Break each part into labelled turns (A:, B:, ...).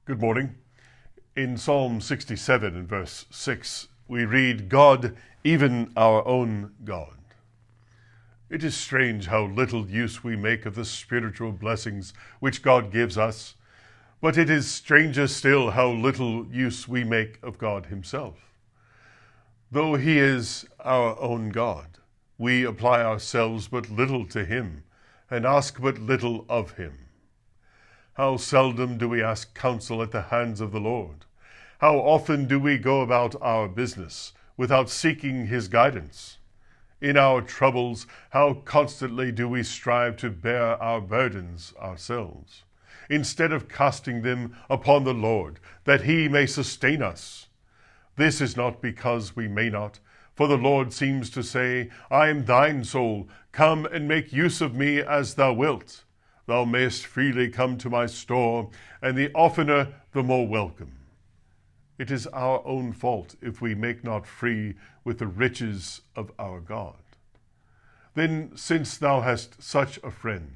A: Good morning. In Psalm 67 and verse 6, we read, God, even our own God. It is strange how little use we make of the spiritual blessings which God gives us, but it is stranger still how little use we make of God himself. Though he is our own God, we apply ourselves but little to him and ask but little of him. How seldom do we ask counsel at the hands of the Lord? How often do we go about our business without seeking his guidance? In our troubles, how constantly do we strive to bear our burdens ourselves, instead of casting them upon the Lord, that he may sustain us? This is not because we may not, for the Lord seems to say, I am thine soul, come and make use of me as thou wilt. Thou mayst freely come to my store, and the oftener the more welcome. It is our own fault if we make not free with the riches of our God. Then, since thou hast such a friend,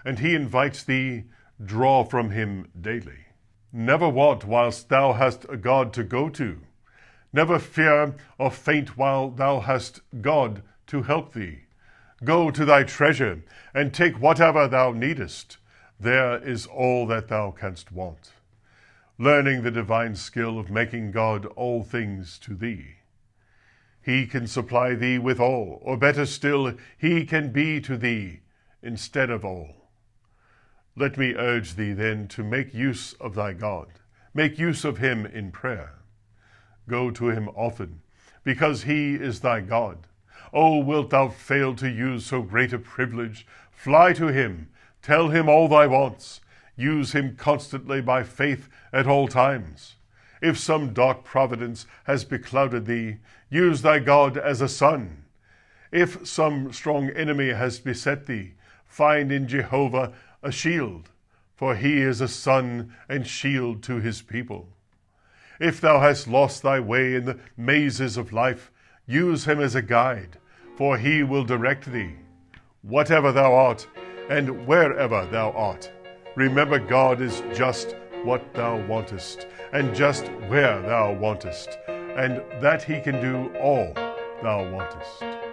A: and he invites thee, draw from him daily. Never want whilst thou hast a God to go to. Never fear or faint while thou hast God to help thee. Go to thy treasure, and take whatever thou needest. There is all that thou canst want. Learning the divine skill of making God all things to thee. He can supply thee with all, or better still, he can be to thee instead of all. Let me urge thee then to make use of thy God. Make use of him in prayer. Go to him often, because he is thy God. Oh, wilt thou fail to use so great a privilege? Fly to him, tell him all thy wants. Use him constantly by faith at all times. If some dark providence has beclouded thee, use thy God as a sun. If some strong enemy has beset thee, find in Jehovah a shield, for he is a sun and shield to his people. If thou hast lost thy way in the mazes of life, use him as a guide, for he will direct thee. Whatever thou art, and wherever thou art, remember God is just what thou wantest, and just where thou wantest, and that he can do all thou wantest.